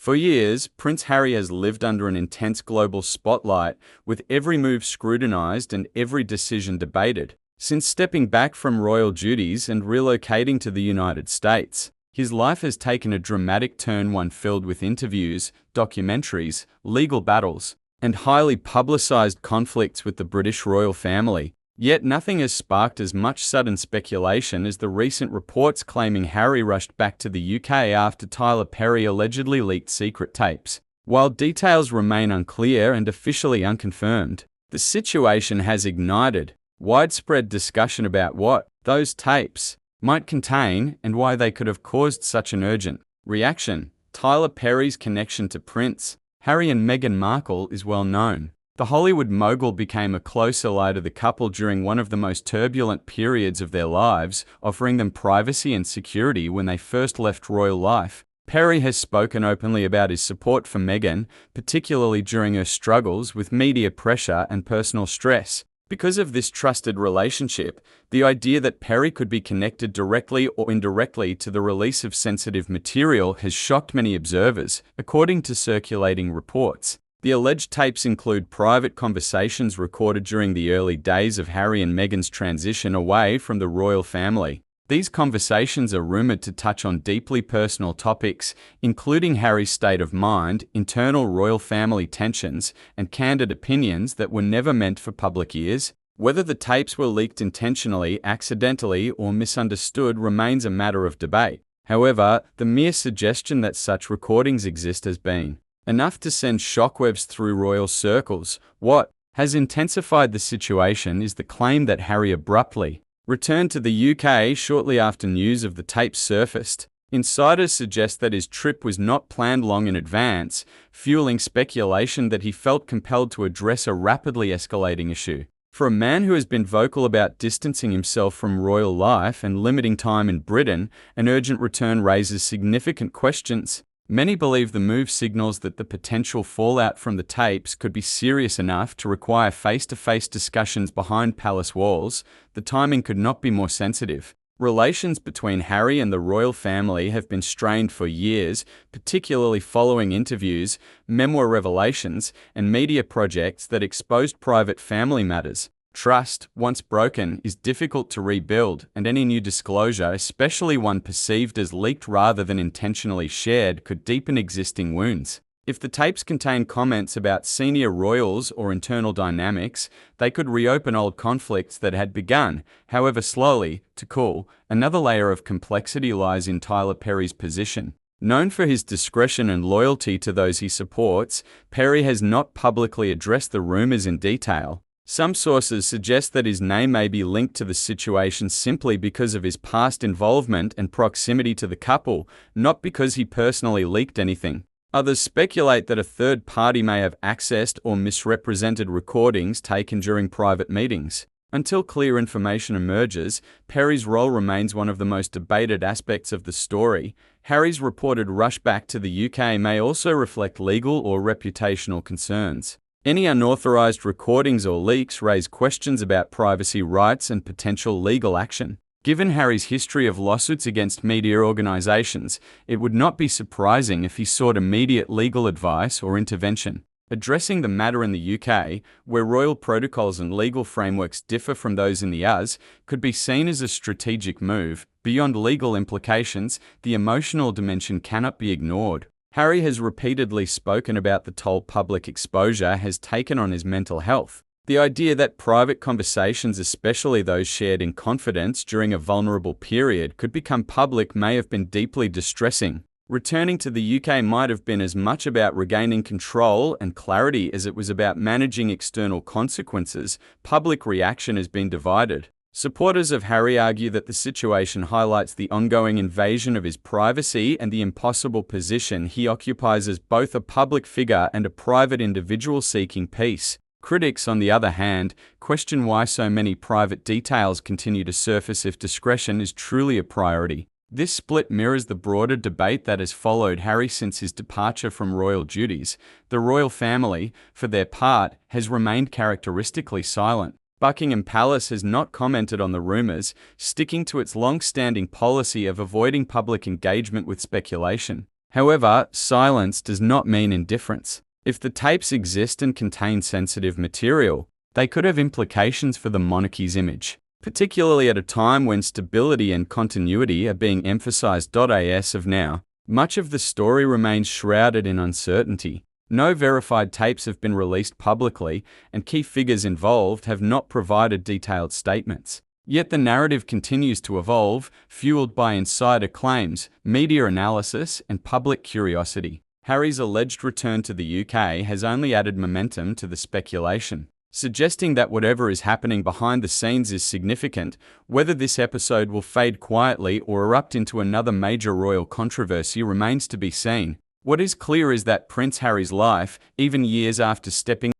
For years, Prince Harry has lived under an intense global spotlight, with every move scrutinized and every decision debated. Since stepping back from royal duties and relocating to the United States, his life has taken a dramatic turn, one filled with interviews, documentaries, legal battles, and highly publicized conflicts with the British royal family. Yet nothing has sparked as much sudden speculation as the recent reports claiming Harry rushed back to the UK after Tyler Perry allegedly leaked secret tapes. While details remain unclear and officially unconfirmed, the situation has ignited widespread discussion about what those tapes might contain and why they could have caused such an urgent reaction. Tyler Perry's connection to Prince Harry and Meghan Markle is well known. The Hollywood mogul became a close ally to the couple during one of the most turbulent periods of their lives, offering them privacy and security when they first left royal life. Perry has spoken openly about his support for Meghan, particularly during her struggles with media pressure and personal stress. Because of this trusted relationship, the idea that Perry could be connected directly or indirectly to the release of sensitive material has shocked many observers, according to circulating reports. The alleged tapes include private conversations recorded during the early days of Harry and Meghan's transition away from the royal family. These conversations are rumored to touch on deeply personal topics, including Harry's state of mind, internal royal family tensions, and candid opinions that were never meant for public ears. Whether the tapes were leaked intentionally, accidentally, or misunderstood remains a matter of debate. However, the mere suggestion that such recordings exist has been enough to send shockwaves through royal circles. What has intensified the situation is the claim that Harry abruptly returned to the UK shortly after news of the tapes surfaced. Insiders suggest that his trip was not planned long in advance, fueling speculation that he felt compelled to address a rapidly escalating issue. For a man who has been vocal about distancing himself from royal life and limiting time in Britain, an urgent return raises significant questions. Many believe the move signals that the potential fallout from the tapes could be serious enough to require face-to-face discussions behind palace walls. The timing could not be more sensitive. Relations between Harry and the royal family have been strained for years, particularly following interviews, memoir revelations, and media projects that exposed private family matters. Trust, once broken, is difficult to rebuild, and any new disclosure, especially one perceived as leaked rather than intentionally shared, could deepen existing wounds. If the tapes contain comments about senior royals or internal dynamics, they could reopen old conflicts that had begun, however slowly, to cool. Another layer of complexity lies in Tyler Perry's position. Known for his discretion and loyalty to those he supports, Perry has not publicly addressed the rumors in detail. Some sources suggest that his name may be linked to the situation simply because of his past involvement and proximity to the couple, not because he personally leaked anything. Others speculate that a third party may have accessed or misrepresented recordings taken during private meetings. Until clear information emerges, Perry's role remains one of the most debated aspects of the story. Harry's reported rush back to the UK may also reflect legal or reputational concerns. Any unauthorized recordings or leaks raise questions about privacy rights and potential legal action. Given Harry's history of lawsuits against media organizations, it would not be surprising if he sought immediate legal advice or intervention. Addressing the matter in the UK, where royal protocols and legal frameworks differ from those in the US, could be seen as a strategic move. Beyond legal implications, the emotional dimension cannot be ignored. Harry has repeatedly spoken about the toll public exposure has taken on his mental health. The idea that private conversations, especially those shared in confidence during a vulnerable period, could become public may have been deeply distressing. Returning to the UK might have been as much about regaining control and clarity as it was about managing external consequences. Public reaction has been divided. Supporters of Harry argue that the situation highlights the ongoing invasion of his privacy and the impossible position he occupies as both a public figure and a private individual seeking peace. Critics, on the other hand, question why so many private details continue to surface if discretion is truly a priority. This split mirrors the broader debate that has followed Harry since his departure from royal duties. The royal family, for their part, has remained characteristically silent. Buckingham Palace has not commented on the rumors, sticking to its long-standing policy of avoiding public engagement with speculation. However, silence does not mean indifference. If the tapes exist and contain sensitive material, they could have implications for the monarchy's image, particularly at a time when stability and continuity are being emphasized. As of now, much of the story remains shrouded in uncertainty. No verified tapes have been released publicly, and key figures involved have not provided detailed statements. Yet the narrative continues to evolve, fueled by insider claims, media analysis, and public curiosity. Harry's alleged return to the UK has only added momentum to the speculation, suggesting that whatever is happening behind the scenes is significant. Whether this episode will fade quietly or erupt into another major royal controversy remains to be seen. What is clear is that Prince Harry's life, even years after stepping